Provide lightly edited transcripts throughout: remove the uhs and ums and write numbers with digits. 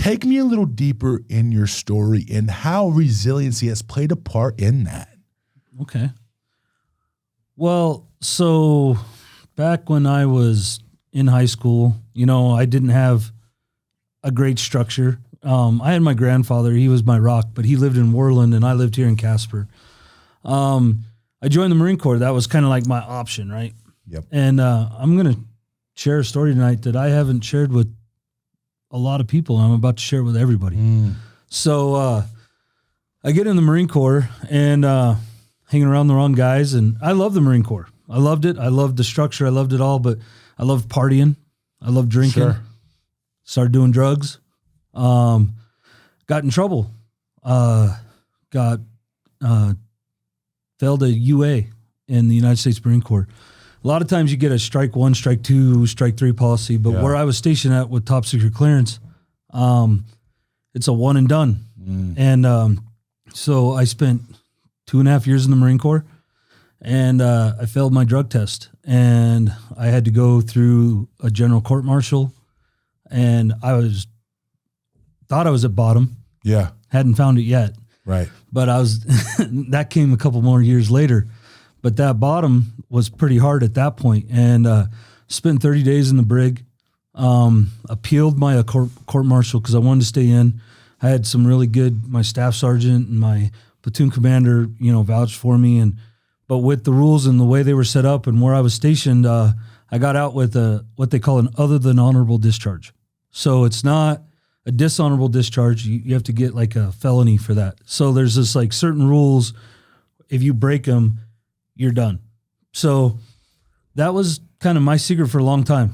take me a little deeper in your story and how resiliency has played a part in that. Okay. Well, so back when I was in high school, I didn't have a great structure. I had my grandfather, he was my rock, but he lived in Worland and I lived here in Casper. I joined the Marine Corps. That was kind of like my option, right? Yep. And I'm going to share a story tonight that I haven't shared with a lot of people. I'm about to share it with everybody. So I get in the Marine Corps and hanging around the wrong guys. And I love the Marine Corps. I loved it. I loved the structure. I loved it all. But I loved partying. I loved drinking. Sure. Started doing drugs. Got in trouble. Failed a UA in the United States Marine Corps. A lot of times you get a strike 1, strike 2, strike 3 policy, but where I was stationed at with top secret clearance, it's a one and done. And so I spent 2.5 years in the Marine Corps, and I failed my drug test, and I had to go through a general court-martial, and thought I was at bottom. Yeah. Hadn't found it yet. Right. But that came a couple more years later. But that bottom was pretty hard at that point. And spent 30 days in the brig, appealed my court-martial because I wanted to stay in. I had some really good, my staff sergeant and my platoon commander, vouched for me. But with the rules and the way they were set up and where I was stationed, I got out with what they call an other than honorable discharge. So it's not a dishonorable discharge. You have to get like a felony for that. So there's this like certain rules. If you break them, you're done. So that was kind of my secret for a long time.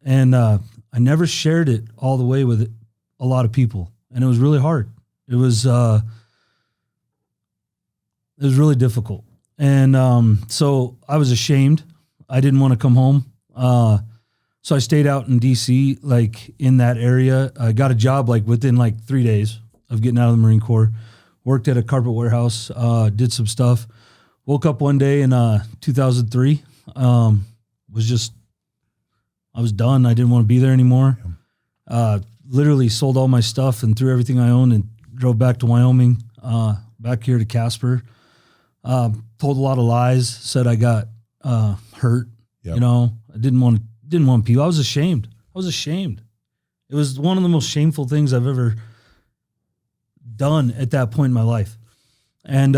And I never shared it all the way with a lot of people. And it was really hard. It was really difficult. And so I was ashamed. I didn't want to come home. So I stayed out in DC, like in that area. I got a job like within like 3 days of getting out of the Marine Corps. Worked at a carpet warehouse, did some stuff. Woke up one day in 2003. I was done. I didn't want to be there anymore. Literally sold all my stuff and threw everything I owned and drove back to Wyoming, back here to Casper. Told a lot of lies, said I got hurt. Yep. I didn't want people. I was ashamed. It was one of the most shameful things I've ever done at that point in my life. And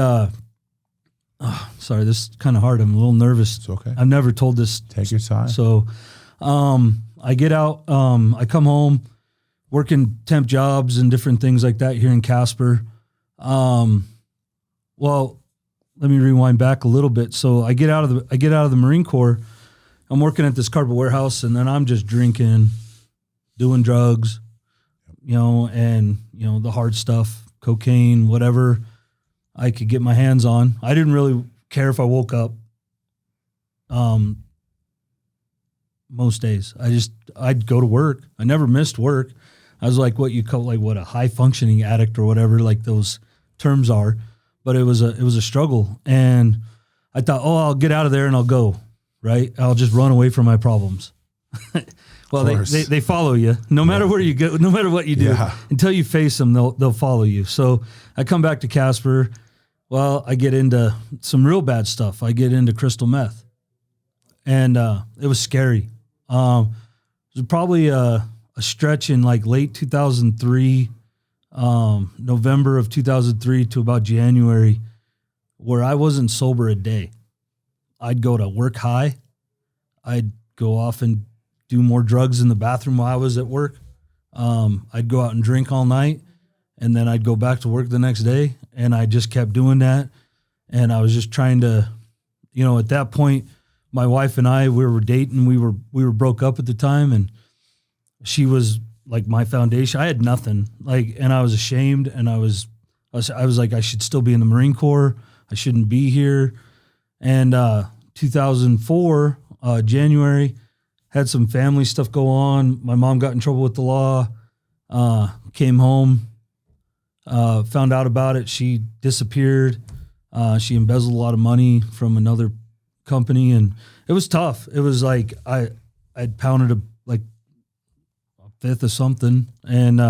sorry, this is kind of hard. I'm a little nervous. It's okay. I've never told this. Take your time. So I get out, I come home, working temp jobs and different things like that here in Casper. Well, let me rewind back a little bit. So I get out of the Marine Corps. I'm working at this carpet warehouse, and then I'm just drinking, doing drugs, and the hard stuff, cocaine, whatever I could get my hands on. I didn't really care if I woke up. Most days, I'd go to work. I never missed work. I was like what you call a high functioning addict or whatever, like those terms are. But it was a struggle, and I thought, I'll get out of there and I'll go. Right? I'll just run away from my problems. Well, they follow you no matter where you go, no matter what you do. Yeah. Until you face them, they'll follow you. So I come back to Casper. Well, I get into some real bad stuff. I get into crystal meth, and it was scary. It was probably a stretch in like late 2003, November of 2003 to about January, where I wasn't sober a day. I'd go to work high. I'd go off and do more drugs in the bathroom while I was at work. I'd go out and drink all night, and then I'd go back to work the next day, and I just kept doing that. And I was just trying to, at that point, my wife and I, we were dating. We were broke up at the time, and she was like my foundation. I had nothing, and I was ashamed, and I was like, I should still be in the Marine Corps. I shouldn't be here. And 2004, January, had some family stuff go on. My mom got in trouble with the law, came home, found out about it. She disappeared. She embezzled a lot of money from another company, and it was tough. It was like I'd pounded a fifth of something, and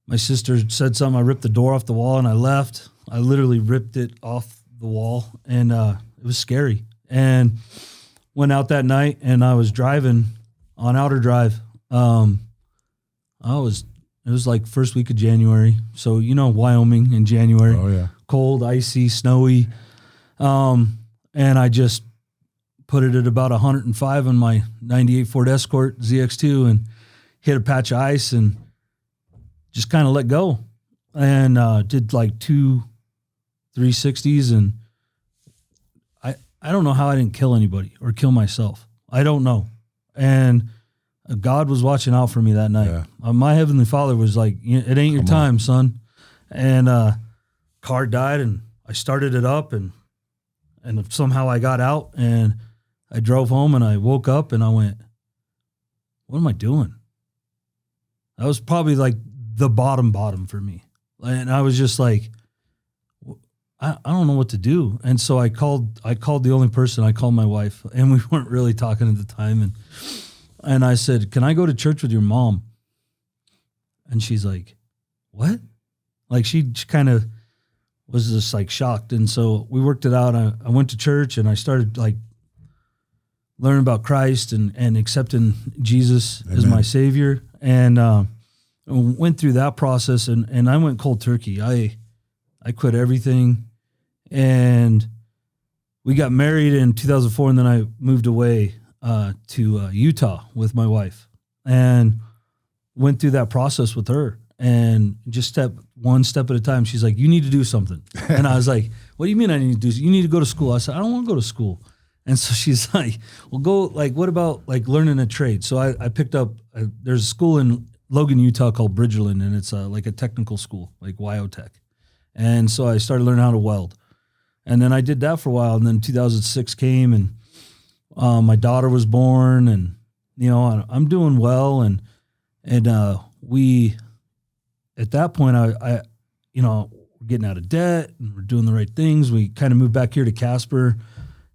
My sister said something. I ripped the door off the wall and I left. I literally ripped it off the wall, and it was scary. And went out that night, and I was driving on Outer Drive. It was like first week of January. So, Wyoming in January. Oh, yeah. Cold, icy, snowy. And I just put it at about 105 on my 98 Ford Escort ZX2 and hit a patch of ice and just kind of let go. And did like 2 360s. And I don't know how I didn't kill anybody or kill myself. I don't know. And God was watching out for me that night. Yeah. My Heavenly Father was like, it ain't your time, son. And car died, and I started it up, and somehow I got out, and I drove home, and I woke up, and I went, what am I doing? That was probably like the bottom for me. And I was just like, I don't know what to do. And so I called the only person. I called my wife, and we weren't really talking at the time. And I said, can I go to church with your mom? And she's like, what? Like she kind of was just like shocked. And so we worked it out. I went to church, and I started like learning about Christ and accepting Jesus as my Savior. And went through that process, and I went cold turkey. I quit everything, and we got married in 2004, and then I moved away to Utah with my wife, and went through that process with her, and just one step at a time. She's like, you need to do something. And I was like, what do you mean I need to do? You need to go to school. I said, I don't want to go to school. And so she's like, well, go, like, what about like learning a trade? So I picked up, there's a school in Logan, Utah called Bridgerland, and it's like a technical school, like WyoTech. And so I started learning how to weld. And then I did that for a while. And then 2006 came, and my daughter was born, and, I'm doing well. And we, at that point, I we're getting out of debt, and we're doing the right things. We kind of moved back here to Casper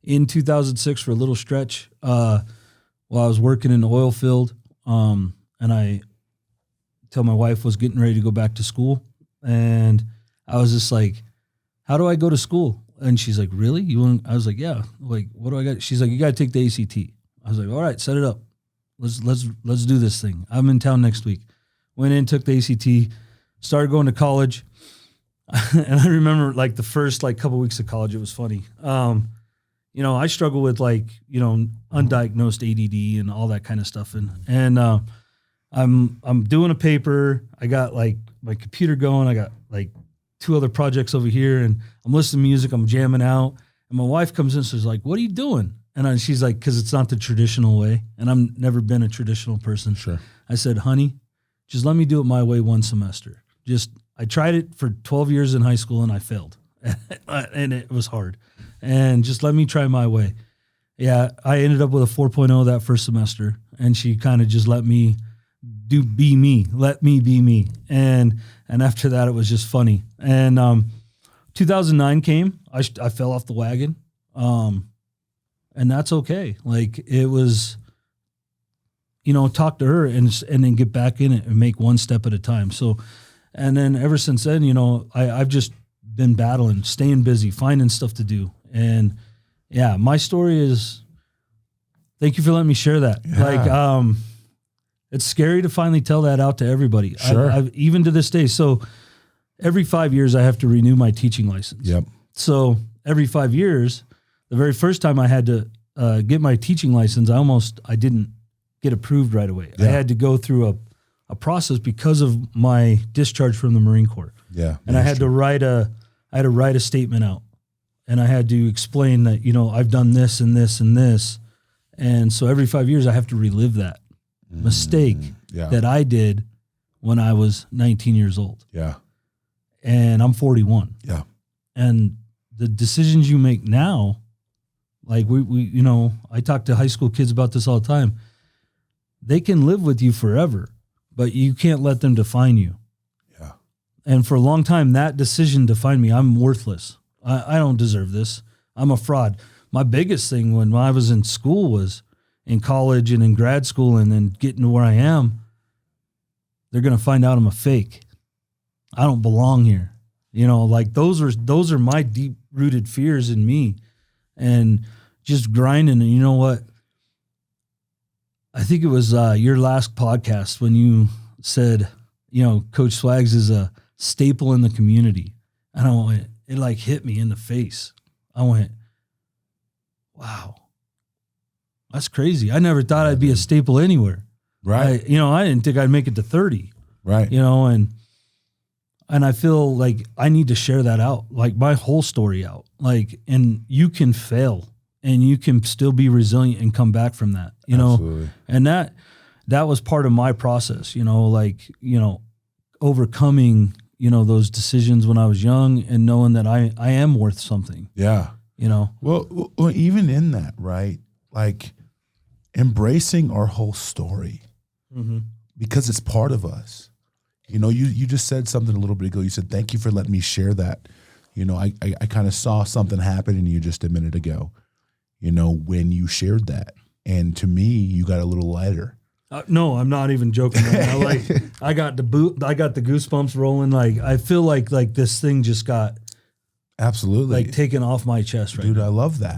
in 2006 for a little stretch while I was working in the oil field. And I till my wife was getting ready to go back to school. And I was just like, how do I go to school? And she's like, really? I was like, yeah. Like, what do I got? She's like, you got to take the ACT. I was like, all right, set it up. Let's do this thing. I'm in town next week. Went in, took the ACT, started going to college. And I remember like the first like couple weeks of college, it was funny. I struggle with like, undiagnosed ADD and all that kind of stuff. And I'm doing a paper. I got like my computer going. I got like 2 other projects over here, and I'm listening to music. I'm jamming out, and my wife comes in and says like, what are you doing? And she's like, because it's not the traditional way, and I've never been a traditional person. Sure. I said, honey, just let me do it my way one semester. I tried it for 12 years in high school, and I failed, and it was hard. And just let me try my way. Yeah, I ended up with a 4.0 that first semester, and she kind of just let me be me. Let me be me. And after that, it was just funny. And 2009 came. I fell off the wagon, and that's okay. Like, it was, talk to her and then get back in it and make one step at a time. So, and then ever since then, I've just been battling, staying busy, finding stuff to do. And yeah, my story is, thank you for letting me share that. Yeah. Like, it's scary to finally tell that out to everybody. Sure. I've even to this day. So every 5 years I have to renew my teaching license. Yep. So every 5 years, the very first time I had to get my teaching license, I didn't get approved right away. Yeah. I had to go through a process because of my discharge from the Marine Corps. Yeah. And I had to write a statement out, and I had to explain that, I've done this and this and this. And so every 5 years I have to relive that mistake that I did when I was 19 years old. Yeah. And I'm 41. Yeah. And the decisions you make now, like we I talk to high school kids about this all the time. They can live with you forever, but you can't let them define you. Yeah. And for a long time, that decision defined me. I'm worthless. I don't deserve this. I'm a fraud. My biggest thing when I was in school was in college and in grad school, and then getting to where I am, they're going to find out I'm a fake. I don't belong here. Like those are my deep rooted fears in me, and just grinding. And you know what? I think it was your last podcast when you said, Coach Swags is a staple in the community. And it like hit me in the face. I went, wow, that's crazy. I never thought I'd be a staple anywhere. Right. I didn't think I'd make it to 30. Right. And I feel like I need to share that out, like my whole story out. Like, and you can fail and you can still be resilient and come back from that, Absolutely. And that was part of my process, overcoming, those decisions when I was young and knowing that I am worth something. Yeah. Well, even in that, right? Like embracing our whole story because it's part of us. You just said something a little bit ago. You said, thank you for letting me share that. I kind of saw something happen in you just a minute ago, when you shared that. And to me, you got a little lighter. No, I'm not even joking. I got the goosebumps rolling. Like, I feel like this thing just got absolutely like taken off my chest right now. Dude, now. I love that.